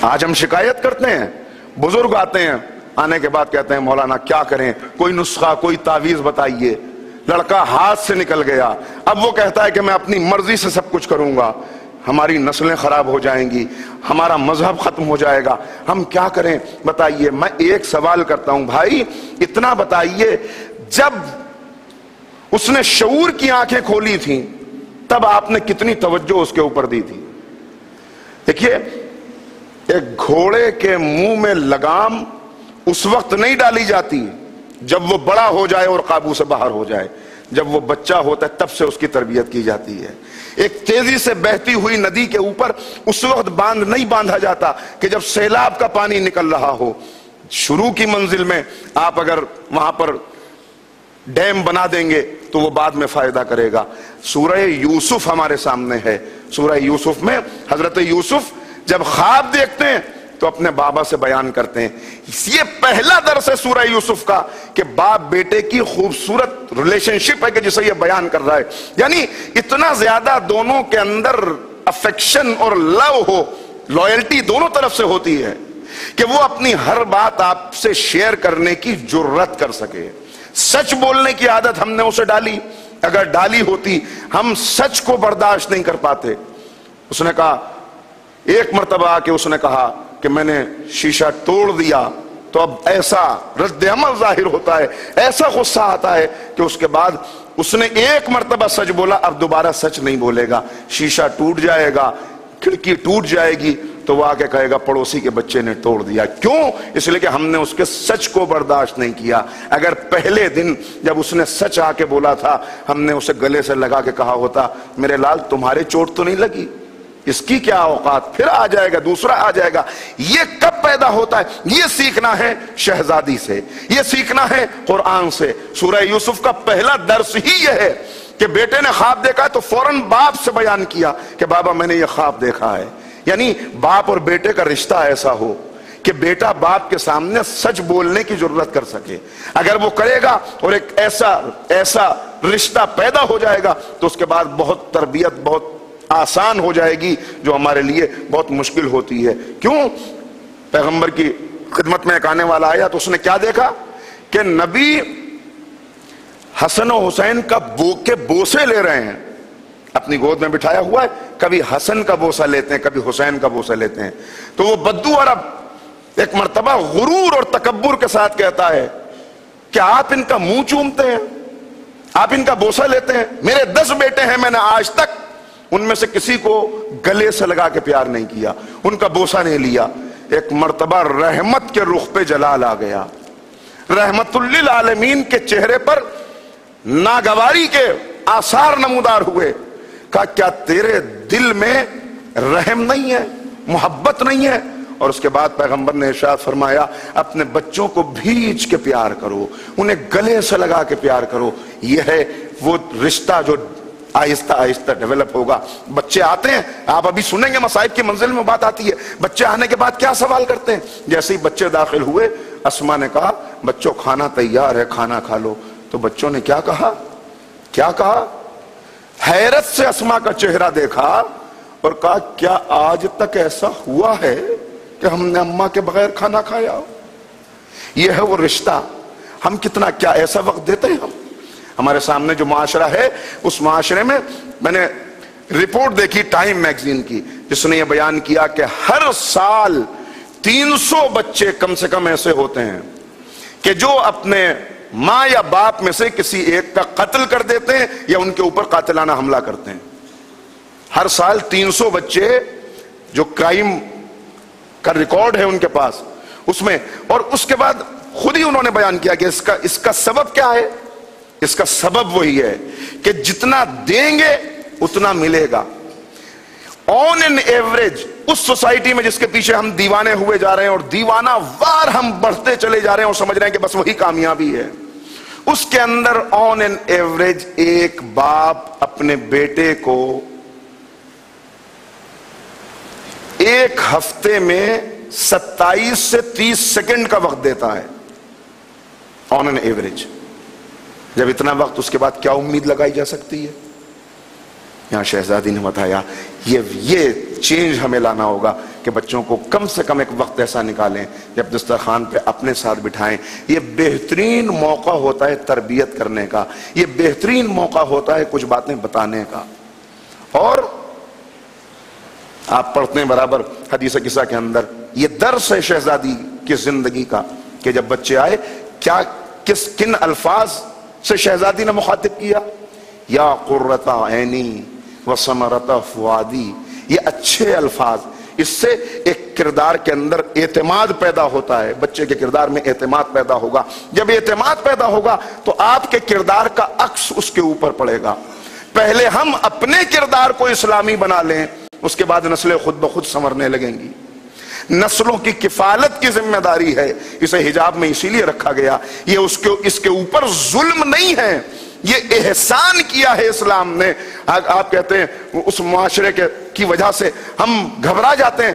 آج ہم شکایت کرتے ہیں، بزرگ آتے ہیں، آنے کے بعد کہتے ہیں مولانا کیا کریں، کوئی نسخہ کوئی تعویذ بتائیے۔ لڑکا ہاتھ سے نکل گیا، اب وہ کہتا ہے کہ میں اپنی مرضی سے سب کچھ کروں گا، ہماری نسلیں خراب ہو جائیں گی، ہمارا مذہب ختم ہو جائے گا، ہم کیا کریں بتائیے۔ میں ایک سوال کرتا ہوں بھائی، اتنا بتائیے، جب اس نے شعور کی آنکھیں کھولی تھیں تب آپ نے کتنی توجہ اس کے اوپر دی تھی؟ دیکھیے، ایک گھوڑے کے منہ میں لگام اس وقت نہیں ڈالی جاتی جب وہ بڑا ہو جائے اور قابو سے باہر ہو جائے، جب وہ بچہ ہوتا ہے تب سے اس کی تربیت کی جاتی ہے۔ ایک تیزی سے بہتی ہوئی ندی کے اوپر اس وقت باندھ نہیں باندھا جاتا کہ جب سیلاب کا پانی نکل رہا ہو۔ شروع کی منزل میں آپ اگر وہاں پر ڈیم بنا دیں گے تو وہ بعد میں فائدہ کرے گا۔ سورہ یوسف ہمارے سامنے ہے، سورہ یوسف میں حضرت یوسف جب خواب دیکھتے ہیں تو اپنے بابا سے بیان کرتے ہیں۔ یہ پہلا درس ہے سورہ یوسف کا کہ باپ بیٹے کی خوبصورت ریلیشن شپ ہے کہ جسے یہ بیان کر رہا ہے، یعنی اتنا زیادہ دونوں کے اندر افیکشن اور لو ہو، لائلٹی دونوں طرف سے ہوتی ہے کہ وہ اپنی ہر بات آپ سے شیئر کرنے کی جرات کر سکے۔ سچ بولنے کی عادت ہم نے اسے ڈالی، اگر ڈالی ہوتی ہم سچ کو برداشت نہیں کر پاتے۔ اس نے کہا، ایک مرتبہ آ کے اس نے کہا کہ میں نے شیشہ توڑ دیا، تو اب ایسا رد عمل ظاہر ہوتا ہے، ایسا غصہ آتا ہے کہ اس کے بعد اس نے ایک مرتبہ سچ بولا، اب دوبارہ سچ نہیں بولے گا، شیشہ ٹوٹ جائے گا، کھڑکی ٹوٹ جائے گی تو وہ آ کے کہے گا پڑوسی کے بچے نے توڑ دیا۔ کیوں؟ اس لیے کہ ہم نے اس کے سچ کو برداشت نہیں کیا۔ اگر پہلے دن جب اس نے سچ آ کے بولا تھا ہم نے اسے گلے سے لگا کے کہا ہوتا میرے لال تمہارے چوٹ تو نہیں لگی، اس کی کیا اوقات، پھر آ جائے گا، دوسرا آ جائے گا۔ یہ کب پیدا ہوتا ہے؟ یہ سیکھنا ہے شہزادی سے، یہ سیکھنا ہے قرآن سے۔ سورہ یوسف کا پہلا درس ہی یہ ہے کہ بیٹے نے خواب دیکھا تو فوراً باپ سے بیان کیا کہ بابا میں نے یہ خواب دیکھا ہے۔ یعنی باپ اور بیٹے کا رشتہ ایسا ہو کہ بیٹا باپ کے سامنے سچ بولنے کی ضرورت کر سکے۔ اگر وہ کرے گا اور ایک ایسا رشتہ پیدا ہو جائے گا تو اس کے بعد بہت تربیت بہت آسان ہو جائے گی، جو ہمارے لیے بہت مشکل ہوتی ہے۔ کیوں؟ پیغمبر کی خدمت میں ایک آنے والا آیا تو اس نے کیا دیکھا کہ نبی حسن و حسین کا بوسے لے رہے ہیں، اپنی گود میں بٹھایا ہوا ہے، کبھی حسن کا بوسہ لیتے ہیں کبھی حسین کا بوسہ لیتے ہیں۔ تو وہ بدو عرب ایک مرتبہ غرور اور تکبر کے ساتھ کہتا ہے کہ آپ ان کا منہ چومتے ہیں، آپ ان کا بوسہ لیتے ہیں، میرے 10 بیٹے ہیں، میں نے آج تک ان میں سے کسی کو گلے سے لگا کے پیار نہیں کیا، ان کا بوسہ نہیں لیا۔ ایک مرتبہ رحمت کے رخ پہ جلال آ گیا، رحمت للعالمین کے چہرے پر ناگواری کے آثار نمودار ہوئے۔ کہا کیا تیرے دل میں رحم نہیں ہے، محبت نہیں ہے؟ اور اس کے بعد پیغمبر نے ارشاد فرمایا اپنے بچوں کو بھیج کے پیار کرو، انہیں گلے سے لگا کے پیار کرو۔ یہ ہے وہ رشتہ جو آہستہ آہستہ ڈیولپ ہوگا۔ بچے آتے ہیں، آپ ابھی سنیں گے مصائب کی منزل میں بات آتی ہے، بچے آنے کے بعد کیا سوال کرتے ہیں۔ جیسے ہی بچے داخل ہوئے اسما نے کہا بچوں کھانا تیار ہے، کھانا کھا لو۔ تو بچوں نے کیا کہا؟ حیرت سے اسما کا چہرہ دیکھا اور کہا کیا آج تک ایسا ہوا ہے کہ ہم نے اماں کے بغیر کھانا کھایا ہو؟ یہ ہے وہ رشتہ۔ ہم کتنا کیا ایسا وقت دیتے ہیں؟ ہمارے سامنے جو معاشرہ ہے اس معاشرے میں میں نے رپورٹ دیکھی ٹائم میگزین کی جس نے یہ بیان کیا کہ ہر سال 300 بچے کم سے کم ایسے ہوتے ہیں کہ جو اپنے ماں یا باپ میں سے کسی ایک کا قتل کر دیتے ہیں یا ان کے اوپر قاتلانہ حملہ کرتے ہیں۔ ہر سال 300 بچے جو کرائم کا ریکارڈ ہے ان کے پاس اس میں، اور اس کے بعد خود ہی انہوں نے بیان کیا کہ اس کا سبب کیا ہے؟ اس کا سبب وہی ہے کہ جتنا دیں گے اتنا ملے گا۔ آن این ایوریج اس سوسائٹی میں جس کے پیچھے ہم دیوانے ہوئے جا رہے ہیں اور دیوانہ وار ہم بڑھتے چلے جا رہے ہیں اور سمجھ رہے ہیں کہ بس وہی کامیابی ہے، اس کے اندر آن این ایوریج ایک باپ اپنے بیٹے کو ایک ہفتے میں 27 سے 30 سیکنڈ کا وقت دیتا ہے، آن این ایوریج۔ جب اتنا وقت، اس کے بعد کیا امید لگائی جا سکتی ہے؟ یہاں شہزادی نے بتایا یہ چینج ہمیں لانا ہوگا کہ بچوں کو کم سے کم ایک وقت ایسا نکالیں جب دسترخوان پہ اپنے ساتھ بٹھائیں. یہ بہترین موقع ہوتا ہے تربیت کرنے کا، یہ بہترین موقع ہوتا ہے کچھ باتیں بتانے کا. اور آپ پڑھتے ہیں برابر حدیث قصہ کے اندر، یہ درس ہے شہزادی کی زندگی کا کہ جب بچے آئے کن الفاظ سے شہزادی نے مخاطب کیا. یا قرۃ عینی وثمرۃ فؤادی، یہ اچھے الفاظ، اس سے ایک کردار کے اندر اعتماد پیدا ہوتا ہے. بچے کے کردار میں اعتماد پیدا ہوگا. جب اعتماد پیدا ہوگا تو آپ کے کردار کا عکس اس کے اوپر پڑے گا. پہلے ہم اپنے کردار کو اسلامی بنا لیں، اس کے بعد نسلیں خود بخود سنورنے لگیں گی. نسلوں کی کفالت کی ذمہ داری ہے. اسے حجاب میں اسی لیے رکھا گیا. یہ اس کے اوپر ظلم نہیں ہے، یہ احسان کیا ہے اسلام نے. آپ کہتے ہیں اس معاشرے کی وجہ سے ہم گھبرا جاتے ہیں.